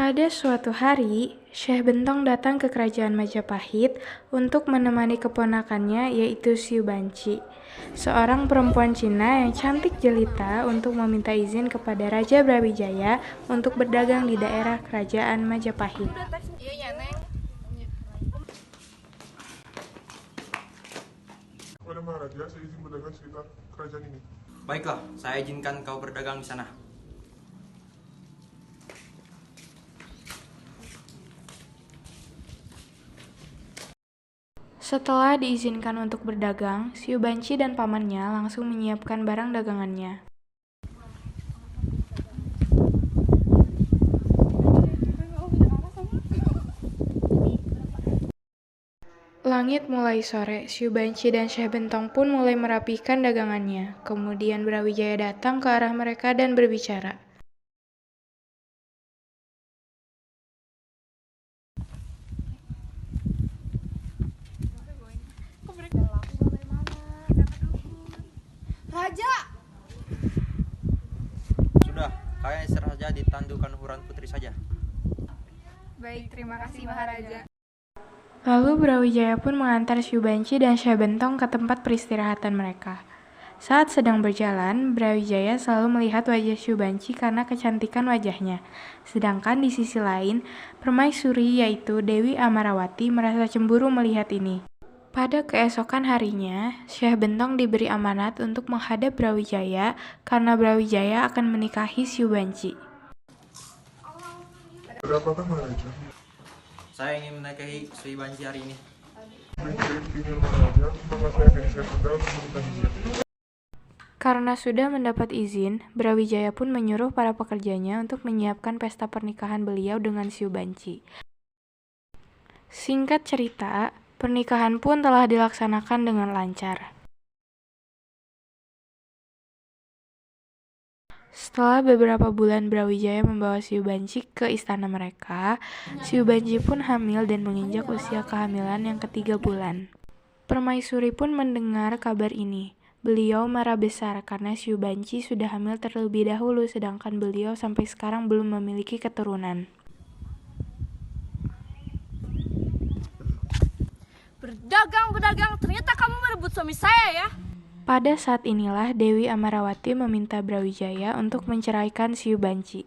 Pada suatu hari, Syekh Bentong datang ke kerajaan Majapahit untuk menemani keponakannya yaitu Siu Banci, seorang perempuan Cina yang cantik jelita untuk meminta izin kepada Raja Brawijaya untuk berdagang di daerah kerajaan Majapahit. Kepada Maharaja, saya izin berdagang sekitar kerajaan ini. Baiklah, saya izinkan kau berdagang di sana. Setelah diizinkan untuk berdagang, Siu Banci dan pamannya langsung menyiapkan barang dagangannya. Langit mulai sore, Siu Banci dan Syekh Bentong pun mulai merapikan dagangannya. Kemudian Brawijaya datang ke arah mereka dan berbicara. Raja! Sudah, kalian istirahat saja di tandukan Huran Putri saja. Baik, terima kasih Maharaja. Lalu Brawijaya pun mengantar Siu Banci dan Syekh Bentong ke tempat peristirahatan mereka. Saat sedang berjalan, Brawijaya selalu melihat wajah Siu Banci karena kecantikan wajahnya. Sedangkan di sisi lain, permaisuri yaitu Dewi Amarawati merasa cemburu melihat ini. Pada keesokan harinya, Syekh Bentong diberi amanat untuk menghadap Brawijaya karena Brawijaya akan menikahi Siu Banci. Berapakah Maharaja? Saya ingin menikahi Siu Banci hari ini. Baik, ingin Maharaja, maka saya akan siap untuk menikahinya. Karena sudah mendapat izin, Brawijaya pun menyuruh para pekerjanya untuk menyiapkan pesta pernikahan beliau dengan Siu Banci. Singkat cerita, pernikahan pun telah dilaksanakan dengan lancar. Setelah beberapa bulan Brawijaya membawa Siu Banci ke istana mereka, Siu Banci pun hamil dan menginjak usia kehamilan yang ke-3 bulan. Permaisuri pun mendengar kabar ini. Beliau marah besar karena Siu Banci sudah hamil terlebih dahulu sedangkan beliau sampai sekarang belum memiliki keturunan. Berdagang, ternyata kamu merebut suami saya ya? Pada saat inilah Dewi Amarawati meminta Brawijaya untuk menceraikan Siu Banci.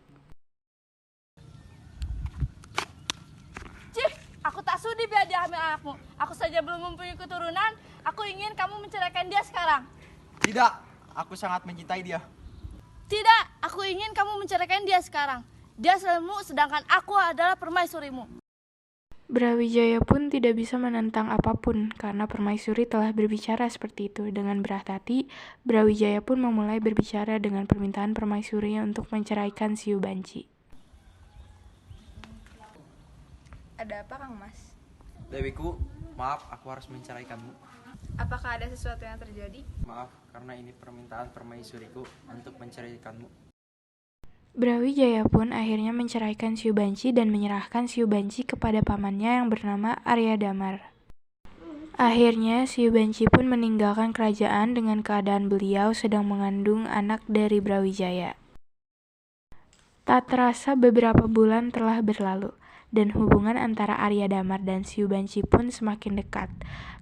Cih, aku tak sudi biar dia hamil anakmu. Aku saja belum mempunyai keturunan, aku ingin kamu menceraikan dia sekarang. Tidak, aku sangat mencintai dia. Tidak, aku ingin kamu menceraikan dia sekarang. Dia selalu, sedangkan aku adalah permaisurimu. Brawijaya pun tidak bisa menentang apapun karena permaisuri telah berbicara seperti itu. Dengan berat hati, Brawijaya pun memulai berbicara dengan permintaan permaisurinya untuk menceraikan Siu Banci. Ada apa, Kang Mas? Dewiku, maaf aku harus menceraikanmu. Apakah ada sesuatu yang terjadi? Maaf, karena ini permintaan permaisuriku untuk menceraikanmu. Brawijaya pun akhirnya menceraikan Siu Banci dan menyerahkan Siu Banci kepada pamannya yang bernama Arya Damar. Akhirnya Siu Banci pun meninggalkan kerajaan dengan keadaan beliau sedang mengandung anak dari Brawijaya. Tak terasa beberapa bulan telah berlalu dan hubungan antara Arya Damar dan Siu Banci pun semakin dekat.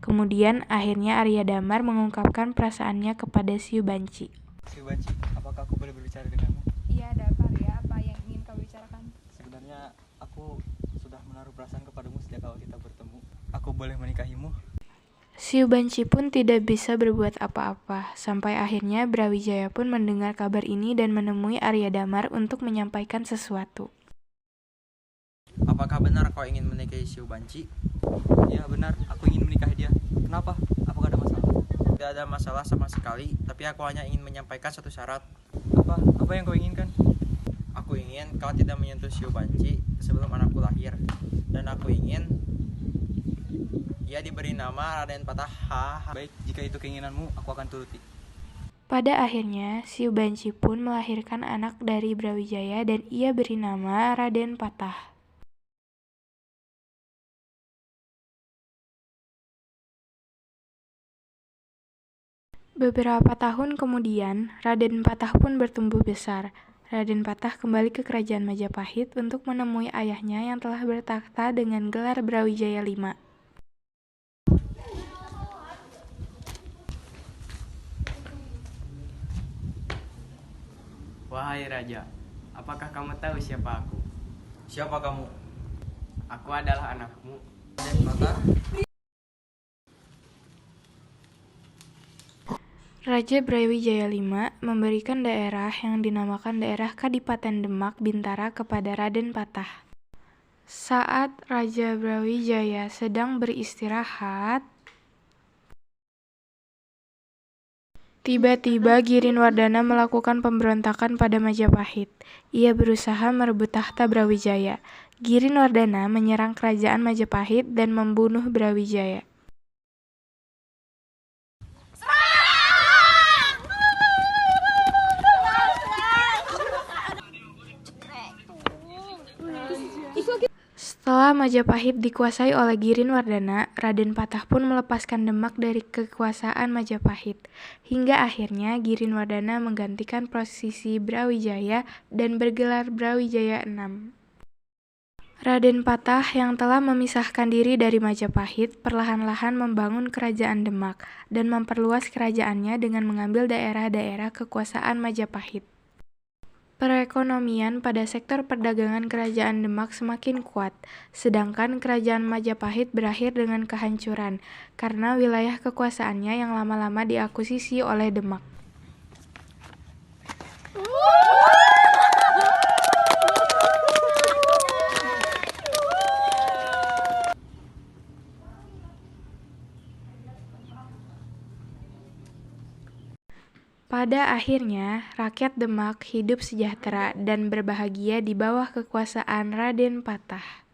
Kemudian akhirnya Arya Damar mengungkapkan perasaannya kepada Siu Banci. Siu Banci, apakah aku boleh berbicara denganmu? Iya, ada apa, Ria? Apa yang ingin kau bicarakan? Sebenarnya aku sudah menaruh perasaan kepadamu sejak awal kita bertemu. Aku boleh menikahimu? Siu Banci pun tidak bisa berbuat apa-apa, sampai akhirnya Brawijaya pun mendengar kabar ini dan menemui Arya Damar untuk menyampaikan sesuatu. Apakah benar kau ingin menikahi Siu Banci? Ya benar, aku ingin menikahi dia. Kenapa? Apakah ada masalah? Tidak ada masalah sama sekali, tapi aku hanya ingin menyampaikan satu syarat. Apa yang kau inginkan? Aku ingin kau tidak menyentuh Siu Banci sebelum anakku lahir. Dan aku ingin ia diberi nama Raden Patah. Baik, jika itu keinginanmu, aku akan turuti. Pada akhirnya, Siu Banci pun melahirkan anak dari Brawijaya dan ia beri nama Raden Patah. Beberapa tahun kemudian, Raden Patah pun bertumbuh besar. Raden Patah kembali ke kerajaan Majapahit untuk menemui ayahnya yang telah bertakhta dengan gelar Brawijaya V. Wahai raja, apakah kamu tahu siapa aku? Siapa kamu? Aku adalah anakmu. Raden Patah. Raja Brawijaya V memberikan daerah yang dinamakan daerah Kadipaten Demak Bintara kepada Raden Patah. Saat Raja Brawijaya sedang beristirahat, tiba-tiba Girinwardana melakukan pemberontakan pada Majapahit. Ia berusaha merebut tahta Brawijaya. Girinwardana menyerang kerajaan Majapahit dan membunuh Brawijaya. Setelah Majapahit dikuasai oleh Girinwardana, Raden Patah pun melepaskan Demak dari kekuasaan Majapahit. Hingga akhirnya Girinwardana menggantikan posisi Brawijaya dan bergelar Brawijaya VI. Raden Patah yang telah memisahkan diri dari Majapahit perlahan-lahan membangun kerajaan Demak dan memperluas kerajaannya dengan mengambil daerah-daerah kekuasaan Majapahit. Perekonomian pada sektor perdagangan kerajaan Demak semakin kuat, sedangkan kerajaan Majapahit berakhir dengan kehancuran karena wilayah kekuasaannya yang lama-lama diakuisisi oleh Demak. Pada akhirnya, rakyat Demak hidup sejahtera dan berbahagia di bawah kekuasaan Raden Patah.